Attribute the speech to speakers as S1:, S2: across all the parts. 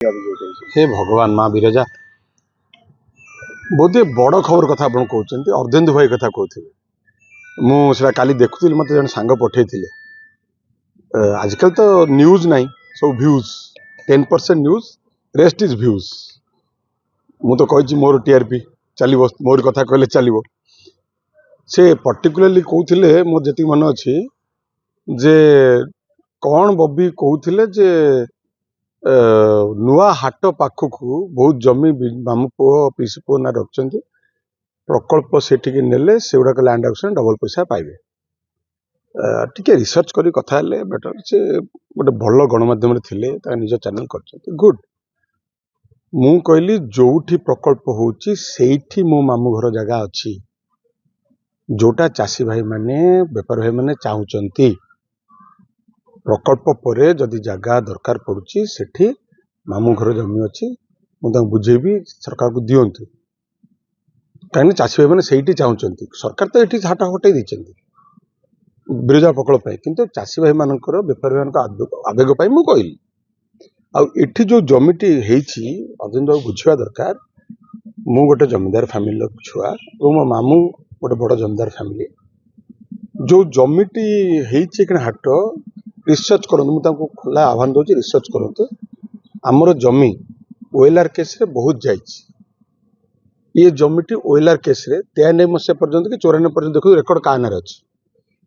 S1: हे भगवान माँ विरजा बोधे बड़ खबर कथा आप कहते अर्धेन्दु भाई कथा कहते मुझे काली देखुली मत जन सांग पठे आजकल तो न्यूज ना सब भ्यूज 10% न्यूज रेस्ट इज भ्यूज मु तो कही मोर टीआरपी चलो मोर कथा कहले चलो से पर्टिकुलरली कहते मोर जी मन अच्छी जे कौन बबी कहते जे नुआ हाट पाखक बहुत जमी मामू पुओ पीसी पुओ ना रखते प्रकल्प से नेले से गुड़ाक लैंड एक्विजिशन डबल पैसा पाइबे टिके रिसर्च करी कथा हेले बेटर से गोटे भल गणमाध्यम थे निज चैनल कर गुड मु कहली जोठी प्रकल्प होची सेठी मो मामू घर जगह अच्छी जोटा चाषी भाई माने बेपार भाई माने चाहूचंती प्रकल्प पर जदि जगह दरकार पड़ुची सेठी मामू घर जमी अच्छी मुझे बुझेबी सरकार को दिंतु कहीं चाषी भाई मैंने से चाहते सरकार तो ये हाट हटाई देते बिरजा प्रकल्प किंतु चाषी भाई मान बेपारी मान आवेग मुझे कहली आठी जो जमीटी अर्जुन बाबू बुझा दरकार मु गोटे जमींदार फैमिली छुआ और मो मामू गोटे बड़ जमींदार फैमिली जो जमीटी हाट रिसर्च करूँ मुझे खोला आह्वान दूसरी रिसर्च करूँ आमर जमी ओएलआर केस रे बहुत जाइए ये जमीटी ओएलआर केस रे 93 मसीहा पर्यंत कि 94 पर्यंत देखो रेकर्ड का नार अच्छी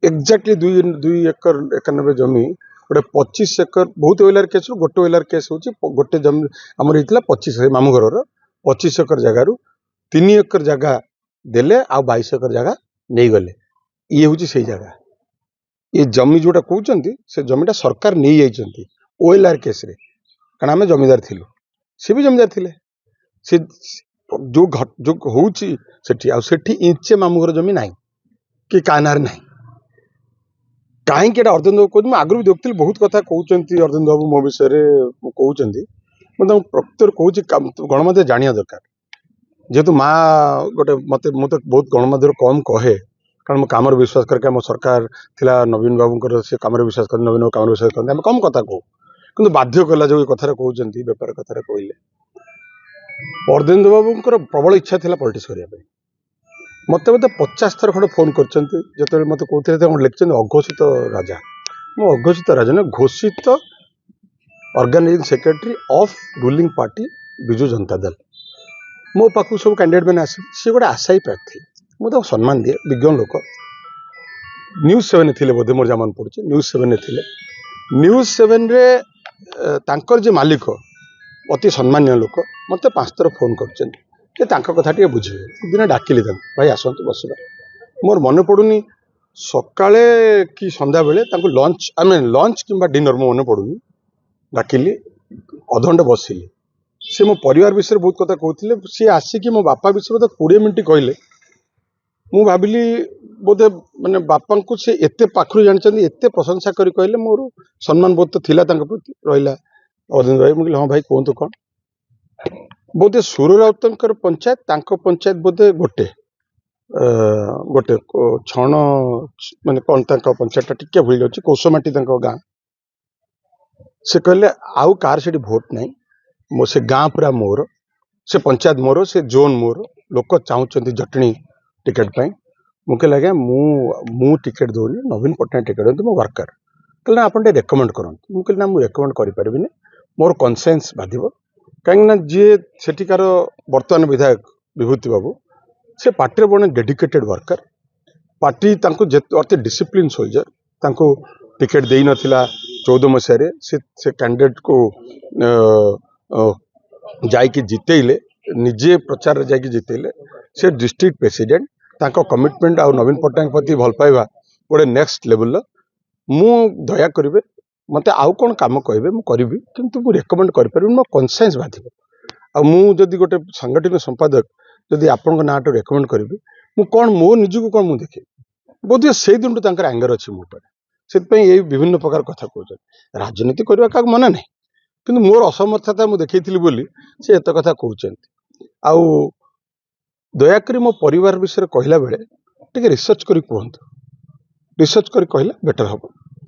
S1: एक्जाक्टली 2 एकर 91 जमी गोटे 25 एकर बहुत ओएलआर केस गोटे ओएलआर केस हो गोटे जमी आमर होता 25 मामू घर 25 एकर जगार 3 एकर जगह देले आ 22 एकर जगह नहीं गले ये हूँ से जगह ये जमी जोटा कहते से जमीटा सरकार नहीं जाइए ओएलआर केस रे कारण आम जमीदार थिलु सी भी जमीदार थिले से जो जो होठी इंचे मामू घर जमी ना कि कानार ना कहीं अर्जुन बाबू कहते आगु भी देखती बहुत कथा कहते अर्जुन बाबू मो विषय कहते मुझे प्रकृत कहूँ गणमाध्यम जाना दरकार जेहेतु माँ गोटे मत मुझे बहुत गणमाध्यम कम कहे कारण मो कम विश्वास करके आम सरकार थिला नवीन बाबू से कम विश्वास कर नवीन बाबू कम विश्वास करते कम कथा कहू कि बाध्य कला जो कथार कहते बेपार कथार कहले अर्धेन्दु बाबू प्रबल इच्छा थी पॉलिटिक्स करने मत बोधे 50 थर खंड फोन कर मत कहते लिखते अघोषित राजा मो अघोषित राजा ना घोषित organising secretary of ruling party Biju Janata Dal मो पाखु सब कैंडिडेट मैंने आस सी गोटे आशायी प्रार्थी मुझे सम्मान दिए विज्ञ लोक न्यूज 7 थे बोधे मोर जमान पड़े न्यूज 7 थे न्यूज 7 रे तांकर जे मालिक अति सम्मान्य लोक मत 5 थर फोन कर कथा टे बुझे दिन डाकिली भाई आसतु बसवा मोर मन पड़ूनी सकाळे कि संध्या बेले लंच आम लंच कि डिनर मो मन पड़ूनी डाकिली अधघंटे बसिली से मो परिवार विषय बहुत कथा कहते सी आसिक मो बापा विषय बोधे 20 मिनट कहले मु भाविली बोधे माने बापा को से एते पाखरु जानचंदी एते प्रशंसा करी कहले मोर सम्मान बोध तो थिला तांका प्रति रहिला अर्जुन भाई मुझे हाँ भाई कहतु कौन बोधे सुर राउतर पंचायत तांको पंचायत बोधे गोटे गोटे छण माने कौन पंचायत टिके भूल जाऊँ कौशमाटी गाँ से कहले आउ कार से भोट नहीं मो से गाँ पूरा मोर से पंचायत मोर से जोन मोर लोक चाहते जटणी टिकेट पाई मुझे लगे मु टिकेट दौनी नवीन पट्टनायक टिकेट दे मो वर्कर कहले ना आप रेकमेंड करते मुझे ना मुझे रेकमेंड करें मोर कनसेन्स बाधिब कहीं जी सेठिकार बर्तमान विधायक विभूति बाबू से पार्टी बड़े डेडिकेटेड वर्कर पार्टी अति डिसिप्लिन सोल्जर टिकेट दे नथिला 14 मसीह से कैंडिडेट को जाइए जितेले निजे प्रचार जाइए जितेले से डिस्ट्रिक्ट प्रेसिडेंट तांको कमिटमेंट आ नवीन पट्टनायक प्रति भल पाइबा गोटे नेक्स्ट लेवल मु दया करेंगे मत आउ कौन कम कहे मुझे किंतु मु रेकमेंड कर मो कनसेन्स बाधिब आदि गोटे सांगठनिक संपादक जदि आपण ना रेकमेंड करी मु कौन मो निजक कौन मुझे देखे बोधे से दिन एंगर अच्छी मो से विभिन्न प्रकार कथा कहते राजनीति करने क्या मना नहीं कि मोर असमर्थता मुझे देखी बोली से एत कथा कहते आउ दयाकोरी मो परिवार विषय कहला बेले टिके रिसर्च करी कहतु रिसर्च करी कहले बेटर हम।